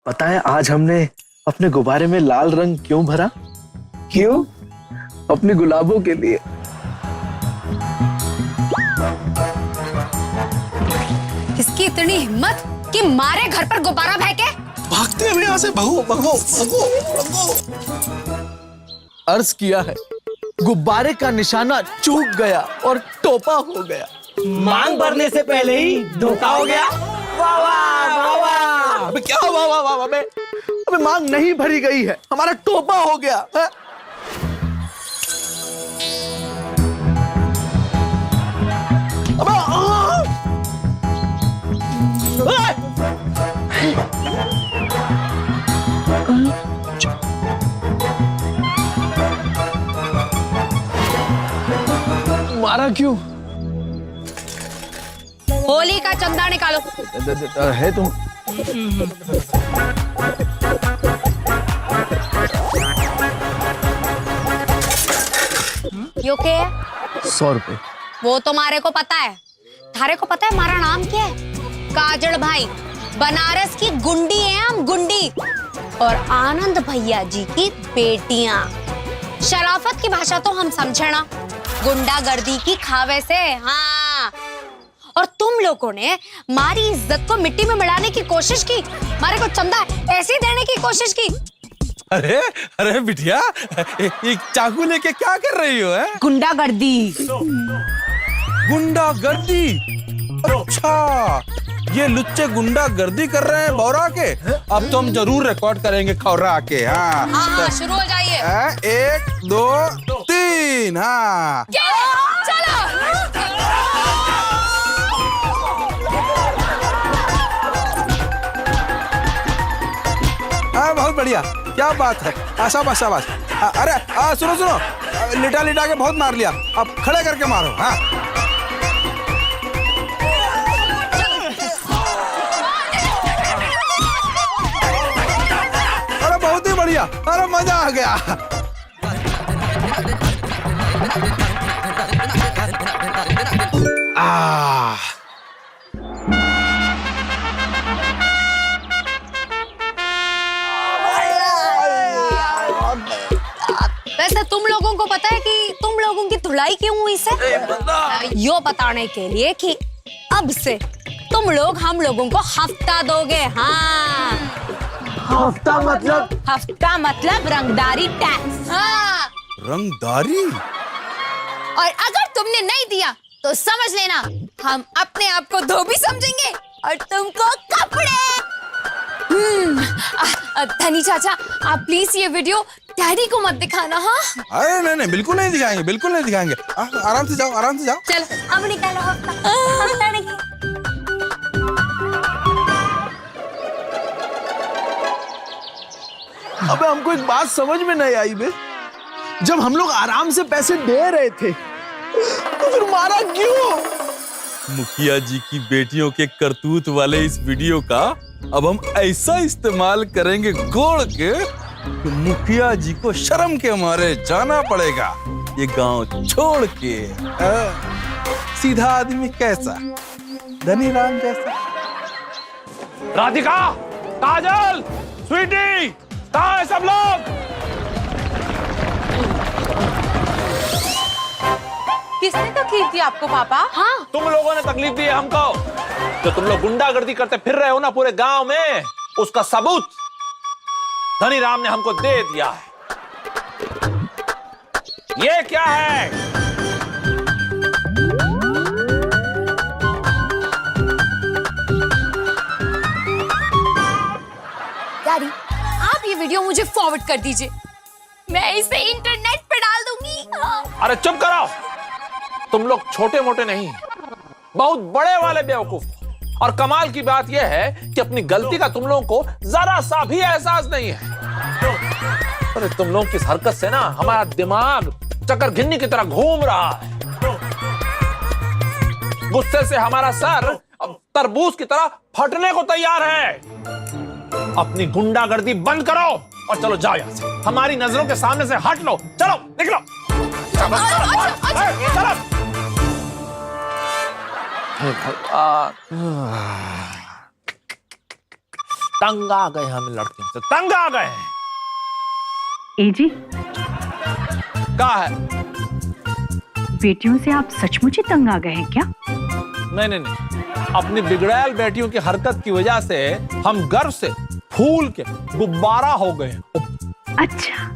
पता है आज हमने अपने गुब्बारे में लाल रंग क्यों भरा? क्यों? अपने गुलाबों के लिए। किसकी इतनी हिम्मत कि मारे घर पर गुब्बारा फेंके? भागते हुए यहाँ से भागो भागो भागो भागो। अर्ज किया है, गुब्बारे का निशाना चूक गया और टोपा हो गया। मांग भरने से पहले ही धोखा हो गया। वाह वाह वाह वाह। अबे क्या वाह वाह वाह? अबे मांग नहीं भरी गई है, हमारा टोपा हो गया है? अबे मारा क्यों? होली का चंदा निकालो। है तुम? यो के है? 100 रुपए। वो तुम्हारे को पता है। थारे को पता है हमारा नाम क्या है? काजल भाई। बनारस की गुंडी है हम, गुंडी। और आनंद भैया जी की बेटियां। शराफत की भाषा तो हम समझे ना, गुंडागर्दी की खावे से। हाँ, और तुम लोगों ने हमारी इज्जत को मिट्टी में मिलाने की कोशिश की, हमारे को चंदा ऐसे देने की कोशिश की। अरे अरे बिटिया, एक चाकू लेके क्या कर रही हो? है गुंडागर्दी। गुंडागर्दी? अच्छा, ये लुच्चे गुंडागर्दी कर रहे हैं बौरा के। अब तो हम जरूर रिकॉर्ड करेंगे खौरा के। हाँ हाँ, शुरू हो जाइए। 1 2 3। हाँ चलो। हाँ, बहुत बढ़िया, क्या बात है। शाबाश शाबाश। अरे सुनो सुनो, लिटा लिटा के बहुत मार लिया, अब खड़े करके मारो। हाँ अरे बहुत ही बढ़िया, अरे मजा आ गया। वैसे तुम लोगों को पता है कि तुम लोगों की धुलाई क्यों हुई से? यो बताने के लिए कि अब से तुम लोग हम लोगों को हफ्ता दोगे। हाँ, हफ्ता मतलब? हफ्ता मतलब रंगदारी टैक्स। हाँ, रंगदारी? और अगर तुमने नहीं दिया तो समझ लेना हम अपने आप को धोबी समझेंगे और तुमको कपड़े। धनी चाचा, आप प्लीज ये वीडियो डैडी को मत दिखाना। हाँ, अरे नहीं नहीं, बिल्कुल नहीं दिखाएंगे, बिल्कुल नहीं दिखाएंगे। आराम से जाओ, आराम से जाओ। चल अब निकालो हफ्ता निकालो। अबे हमको एक बात समझ में नहीं आई बे, जब हम लोग आराम से पैसे दे रहे थे तो फिर मारा क्यों? मुखिया जी की बेटियों के करतूत वाले इस वीडियो का अब हम ऐसा इस्तेमाल करेंगे गोड़ के कि मुखिया जी को शर्म के मारे जाना पड़ेगा ये गांव छोड़ के। सीधा आदमी कैसा, धनी राम जैसा। राधिका, काजल, स्वीटी, कहाँ है सब लोग? किसने तकलीफ दी आपको पापा? हाँ, तुम लोगों ने तकलीफ दी है हमको। जो तुम लोग गुंडागर्दी करते फिर रहे हो ना पूरे गांव में, उसका सबूत धनी राम ने हमको दे दिया है। ये क्या है? डैडी, आप ये वीडियो मुझे फॉरवर्ड कर दीजिए, मैं इसे इंटरनेट पे डाल दूंगी। अरे चुप करो, तुम लोग छोटे मोटे नहीं, बहुत बड़े वाले बेवकूफ। और कमाल की बात यह है कि अपनी गलती का तुम लोगों को जरा सा भी एहसास नहीं है। अरे तुम लोगों की इस हरकत से ना हमारा दिमाग चक्कर घिन्नी की तरह घूम रहा है। गुस्से से हमारा सर अब तरबूज की तरह फटने को तैयार है। अपनी गुंडागर्दी बंद करो और चलो जाओ यहाँ से, हमारी नजरों के सामने से हट लो। चलो निकलो, चलो, चलो, चलो। तंग आ गए हम लड़कियों से, तंग आ गए हैं। ए जी, क्या है? बेटियों से आप सचमुच ही तंग आ गए हैं क्या? नहीं नहीं नहीं, अपनी बिगड़ैल बेटियों की हरकत की वजह से हम गर्व से फूल के गुब्बारा हो गए हैं। अच्छा,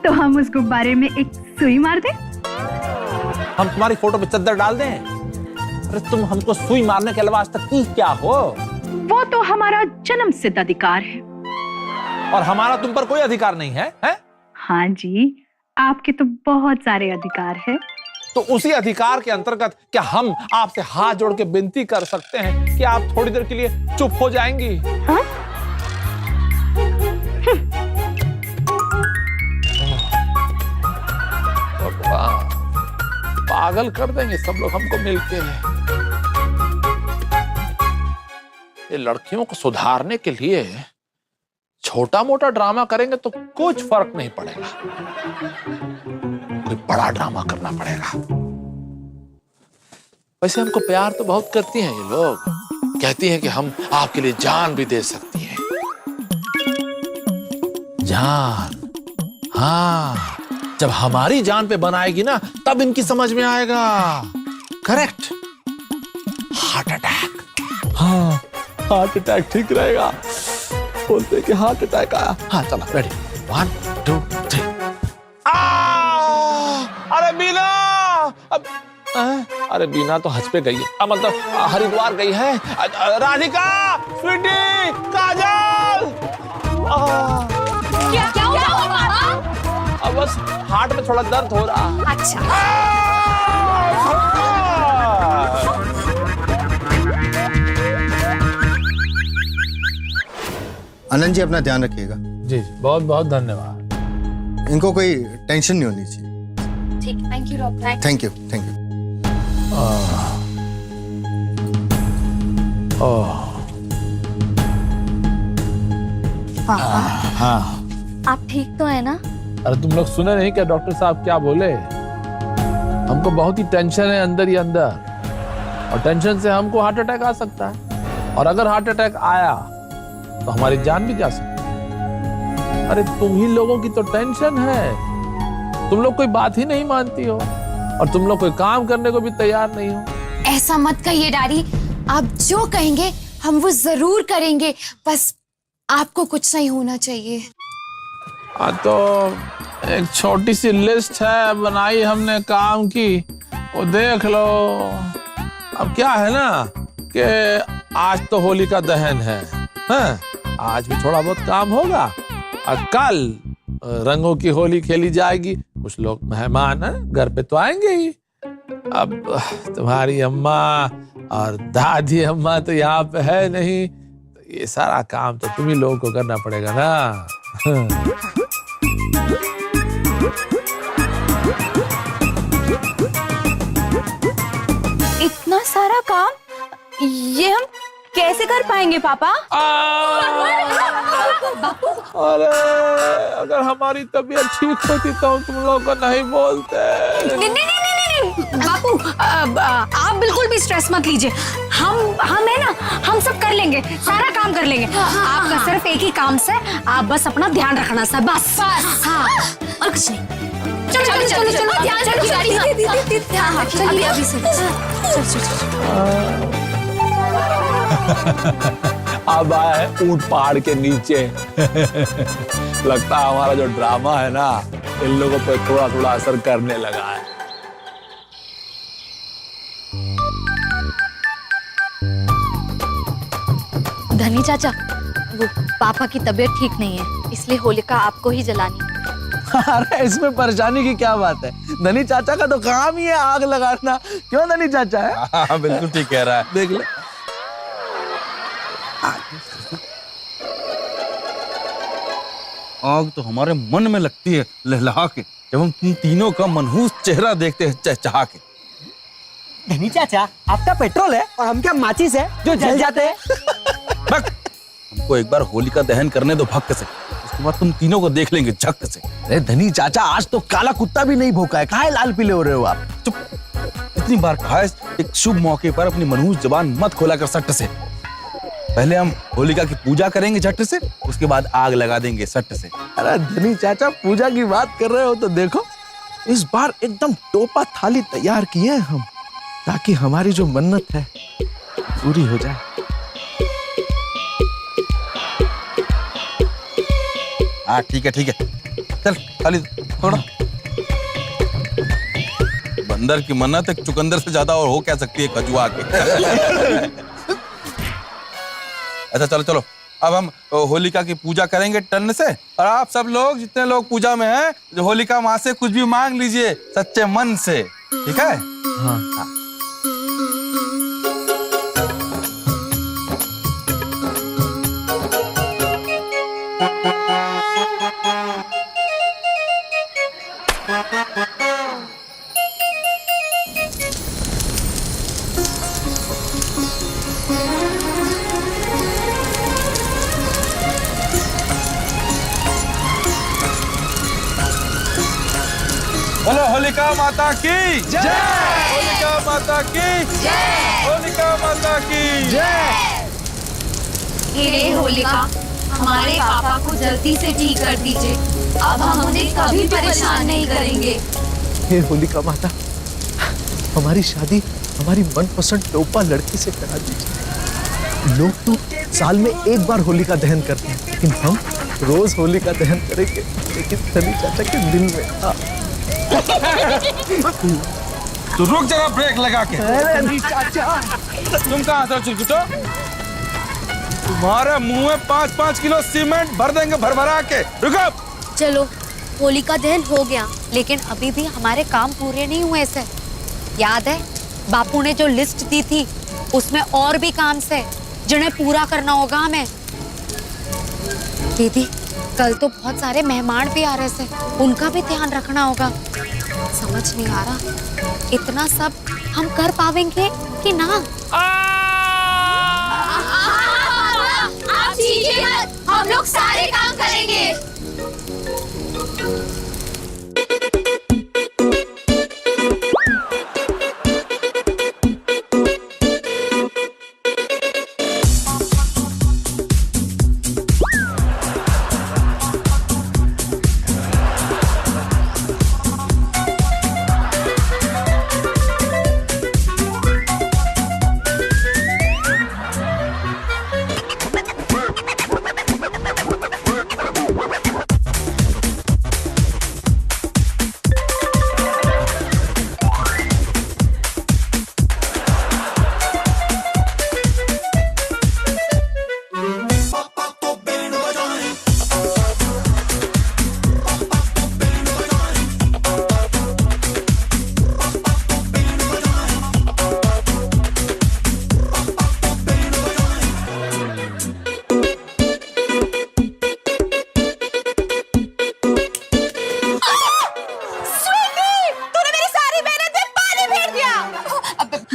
तो हम उस गुब्बारे में एक सुई मार दें? हम तुम्हारी फोटो पे चद्दर डाल दें? अरे तुम हमको सुई मारने के अलावा आज तक की क्या हो? वो तो हमारा जन्म सिद्ध अधिकार है। और हमारा तुम पर कोई अधिकार नहीं है, है? हाँ जी, आपके तो बहुत सारे अधिकार है। तो उसी अधिकार के अंतर्गत क्या हम आपसे हाथ जोड़ के विनती कर सकते हैं कि आप थोड़ी देर के लिए चुप हो जाएंगी? हाँ? पागल कर देंगे सब लोग हमको मिलके। ये लड़कियों को सुधारने के लिए छोटा मोटा ड्रामा करेंगे तो कुछ फर्क नहीं पड़ेगा, कोई बड़ा ड्रामा करना पड़ेगा। वैसे हमको प्यार तो बहुत करती हैं ये लोग, कहती हैं कि हम आपके लिए जान भी दे सकती हैं। जान, हाँ, जब हमारी जान पे बनाएगी ना तब इनकी समझ में आएगा। Correct, heart attack. हाँ, हार्ट अटैक ठीक रहेगा। बोलते कि हार्ट अटैक आया। हाँ चलो, रेडी, 1 2 3। अरे बीना, अरे बीना तो हज पे गई है, मतलब हरिद्वार गई है। राधिका, स्वीटी, काजल। क्या हुआ पापा? अब बस हार्ट में थोड़ा दर्द हो रहा। अच्छा। आनंद जी, अपना ध्यान रखिएगा। जी बहुत बहुत धन्यवाद। इनको कोई टेंशन नहीं होनी चाहिए। ठीक, thank you doctor. Thank you, thank you. पापा, हाँ, आप ठीक तो है ना? अरे तुम लोग सुने नहीं क्या डॉक्टर साहब क्या बोले? हमको बहुत ही टेंशन है अंदर ही अंदर, और टेंशन से हमको हार्ट अटैक आ सकता है, और अगर हार्ट अटैक आया तो हमारी जान भी जा सकती है। अरे तुम ही लोगों की तो टेंशन है, तुम लोग कोई बात ही नहीं मानती हो, और तुम लोग कोई काम करने को भी तैयार नहीं हो। ऐसा मत कहिए डैडी, आप जो कहेंगे हम वो जरूर करेंगे, बस आपको कुछ नहीं होना चाहिए। तो एक छोटी सी लिस्ट है बनाई हमने काम की, वो देख लो। अब क्या है ना कि आज तो होलिका दहन है, हाँ? आज भी थोड़ा बहुत काम होगा, और कल रंगों की होली खेली जाएगी। कुछ लोग मेहमान हैं घर पे तो आएंगे ही। अब तुम्हारी अम्मा और दादी अम्मा तो यहाँ पे है नहीं, तो ये सारा काम तो तुम ही लोगों को करना पड़ेगा ना। इतना सारा काम ये हम कैसे कर पाएंगे पापा? अरे अगर हमारी तबीयत ठीक होती तो तुम लोग को नहीं बोलते। नहीं बापू, आप बिल्कुल भी स्ट्रेस मत लीजिए। हम है ना, हम सब कर लेंगे, सारा काम कर लेंगे। आपका सिर्फ एक ही काम से आप बस अपना ध्यान रखना सर, बस। हाँ, और कुछ नहीं। चलो ध्यान रखिए गाड़ी। हाँ, चलिए अभी से। अब आया है ऊंट पहाड़ के नीचे। लगता है हमारा जो ड्रामा है ना, इन लोगों पे थोड़ा थोड़ा असर करने लगा है। धनी चाचा, वो पापा की तबीयत ठीक नहीं है, इसलिए होलिका आपको ही जलानी है। अरे इसमें परेशानी की क्या बात है? धनी चाचा का तो काम ही है आग लगाना। क्यों धनी चाचा है? हाँ बिल्कुल ठीक कह रहा है। देख ले, आग तो हमारे मन में लगती है लहलहा के, जब हम तुम तीनों का मनहूस चेहरा देखते हैं चहचहा के। धनी चाचा, आपका पेट्रोल है और हम क्या माचिस है जो जल जाते हैं। भक! हमको एक बार होलिका दहन करने दो भक्त से, उसके बाद तुम तीनों को देख लेंगे झक से। अरे धनी चाचा, आज तो काला कुत्ता भी नहीं भौंका है, काहे लाल पीले हो रहे हो आप? चुप! इतनी बार कहा है, एक शुभ मौके पर अपनी मनहूस जबान मत खोला कर सट से। पहले हम होलिका की पूजा करेंगे झट से, उसके बाद आग लगा देंगे सट से। अरे धनी चाचा, पूजा की बात कर रहे हो तो देखो, इस बार एकदम टोपा थाली तैयार किए हैं हम, ताकि हमारी जो मन्नत है पूरी हो जाए। हाँ ठीक है ठीक है, चल थाली थोड़ा। बंदर की मन्नत एक चुकंदर से ज्यादा और हो क्या सकती है कजुआ के। अच्छा चलो चलो, अब हम होलिका की पूजा करेंगे टन से, और आप सब लोग जितने लोग पूजा में हैं, जो होलिका माँ से कुछ भी मांग लीजिए सच्चे मन से, ठीक है? हाँ। बोलो होलिका माता की जय, होलिका माता की जय, होलिका माता की जय। हे होलिका, हमारे पापा को जल्दी से ठीक कर दीजिए। अब हम उन्हें कभी परेशान नहीं करेंगे। हे होलिका माता, हमारी शादी हमारी मनपसंद टोपा लड़की से करा दीजिए। लोग तो साल में एक बार होलिका दहन करते हैं, लेकिन हम रोज होलिका दहन करेंगे, लेकिन धनी चाचा के दिल में। हाँ। तो रुक जरा ब्रेक लगा के। अरे चाचा, तुम कहाँ से चिटकुटो? तुम्हारे मुंह में 5-5 किलो सीमेंट भर देंगे, भर भरा के। रुको। चलो, होलिका दहन हो गया, लेकिन अभी भी हमारे काम पूरे नहीं हुए से। याद है बापू ने जो लिस्ट दी थी, उसमें और भी काम से जिन्हें पूरा करना होगा हमें। दीदी, कल तो बहुत सारे मेहमान भी आ रहे थे, उनका भी ध्यान रखना होगा। समझ नहीं आ रहा इतना सब हम कर पाएंगे कि ना। आप चीजिए मत, हम लोग सारे काम करेंगे।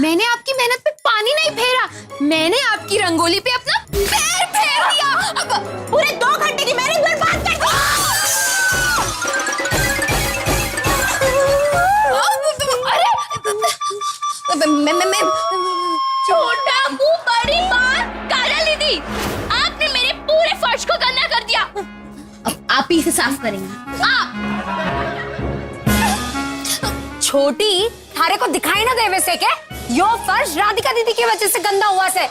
मैंने आपकी मेहनत पे पानी नहीं फेरा, मैंने आपकी रंगोली पे अपना पैर फेर दिया। अब पूरे 2 घंटे की मेहनत बर्बाद कर दी। अरे छोटा मुंह बड़ी बात, काजल दीदी, आपने मेरे पूरे फर्श को गंदा कर दिया। अब आप ही इसे साफ करेंगे। छोटी, थारे को दिखाई ना देवे से क्या? यो फर्श राधिका दीदी की वजह से गंदा हुआ से।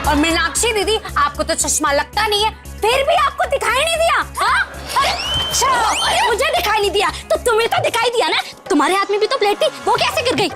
और मीनाक्षी दीदी, आपको तो चश्मा लगता नहीं है, फिर भी आपको दिखाई नहीं दिया। हाँ? अरे मुझे दिखाई नहीं दिया तो तुम्हें तो दिखाई दिया ना। तुम्हारे हाथ में भी तो प्लेट थी, वो कैसे गिर गई?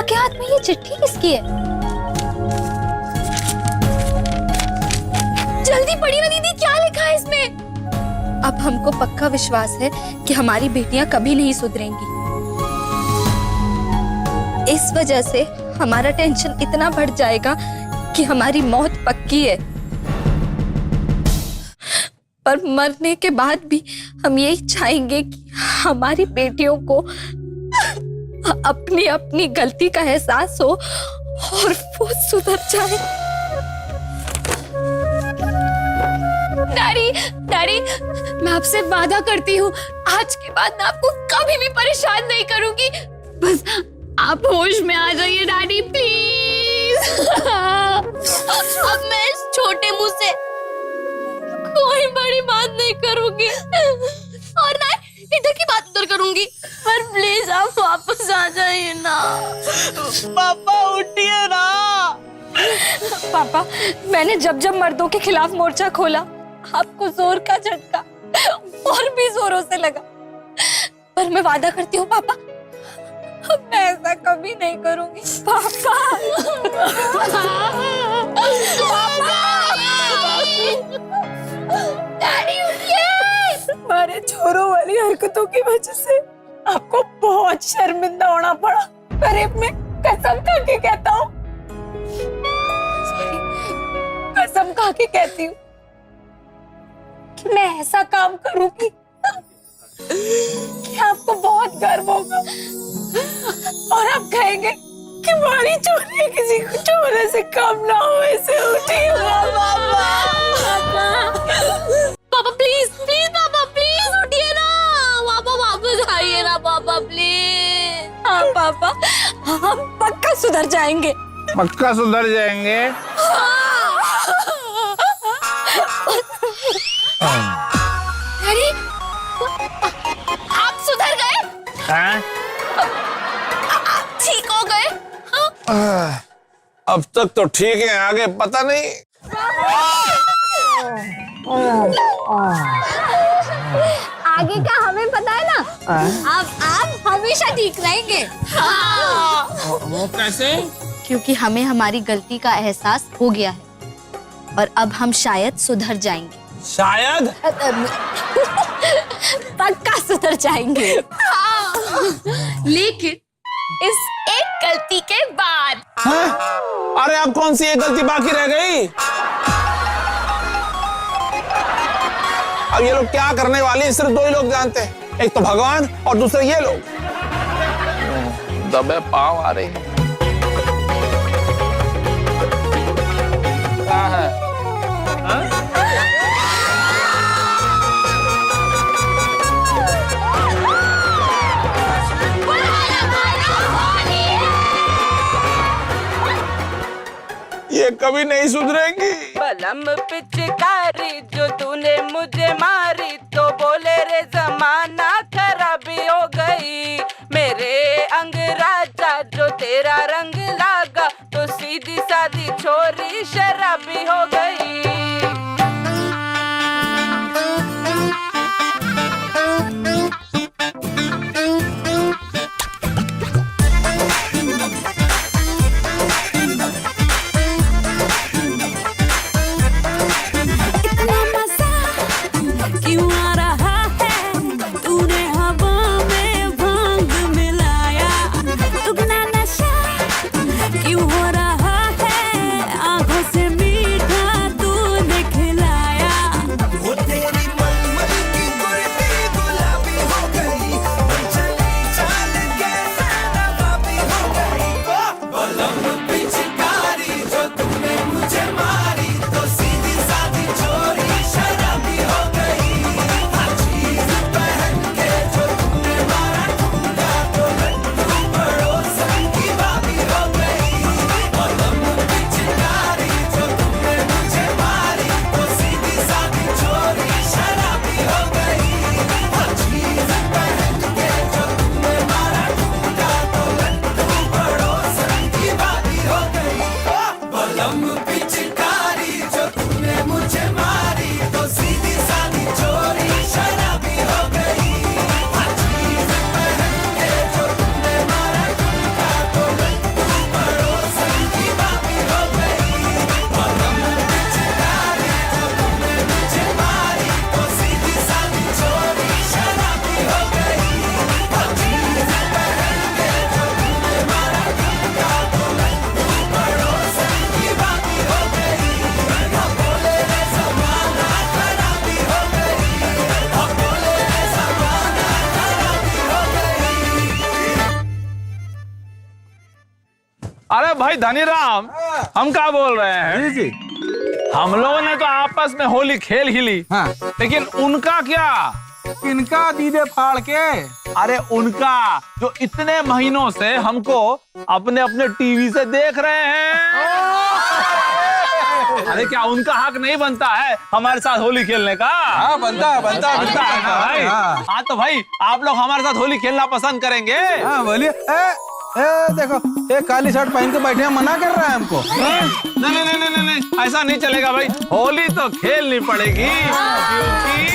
के हाथ में ये चिट्ठी किसकी है? जल्दी पढ़िए ना दीदी, क्या लिखा है इसमें? अब हमको पक्का विश्वास है कि हमारी बेटियां कभी नहीं सुधरेंगी। इस वजह से हमारा टेंशन इतना बढ़ जाएगा कि हमारी मौत पक्की है। पर मरने के बाद भी हम यही चाहेंगे कि हमारी बेटियों को अपनी अपनी गलती का एहसास हो और वो सुधर जाए। डैडी, डैडी, मैं आपसे वादा करती हूँ आज के बाद मैं आपको कभी भी परेशान नहीं करूंगी। बस आप होश में आ जाइए डैडी, प्लीज। अब मैं इस छोटे मुंह से कोई बड़ी बात नहीं करूंगी और ना इधर की बात उधर करूंगी, पर प्लीज आप वापस आ जाइए ना। पापा उठिए ना। पापा, मैंने जब जब मर्दों के खिलाफ मोर्चा खोला आपको जोर का झटका और भी जोरों से लगा, पर मैं वादा करती हूँ पापा अब मैं ऐसा कभी नहीं करूंगी। पापा, डैडी उठिए। हमारे छोरों वाली हरकतों की वजह से आपको बहुत शर्मिंदा होना पड़ा, पर अब मैं कसम खा के कहता हूँ, कसम खा के कहती हूँ कि मैं ऐसा काम करूंगी कि आपको बहुत गर्व होगा और आप कहेंगे कि हमारी चोरी किसी को चोरने से कम ना हो। ऐसे उठिए पापा, प्लीज प्लीज पापा, प्लीज उठिए ना। पापा वापस आइए ना पापा, प्लीज। हाँ पापा, हम पक्का सुधर जाएंगे। पक्का सुधर जाएंगे। अरे, आप सुधर गए? हाँ? आप ठीक हो गए? अब तक तो ठीक है, आगे पता नहीं। आगे का हमें पता है ना। आप हमेशा ठीक रहेंगे। वो कैसे? क्योंकि हमें हमारी गलती का एहसास हो गया है और अब हम शायद सुधर जाएंगे। शायद? पक्का सुधर जाएंगे। लेकिन इस एक गलती के बाद। हाँ? अरे अब कौन सी एक गलती बाकी रह गई? अब ये लोग क्या करने वाले हैं सिर्फ दो ही लोग जानते हैं, एक तो भगवान और दूसरे ये लोग। दबे पाँव आ रहे हैं। क्या है? ये कभी नहीं सुधरेंगी। बलम पिचकारी जो तूने मुझे मारी, तो बोले रे जमाना खराबी हो गई। मेरे अंग राजा जो तेरा रंग लागा, तो सीधी सादी छोरी शराबी हो गई। क्यों आ रहा है तूने अरे भाई धनीराम, हम क्या बोल रहे हैं जी हम लोगों ने तो आपस में होली खेल ही ली, हाँ। लेकिन उनका क्या? इनका दीदे फाड़ के। अरे उनका जो इतने महीनों से हमको अपने अपने टीवी से देख रहे हैं। अरे क्या उनका हक नहीं बनता है हमारे साथ होली खेलने का? हाँ बनता है ना भाई। हाँ। हाँ तो भाई आप लोग हमारे साथ होली खेलना पसंद करेंगे? हाँ बोलिए। देखो ये काली शर्ट पहन के बैठे हैं, मना कर रहा है हमको। नहीं, ऐसा नहीं चलेगा भाई। होली तो खेलनी पड़ेगी क्योंकि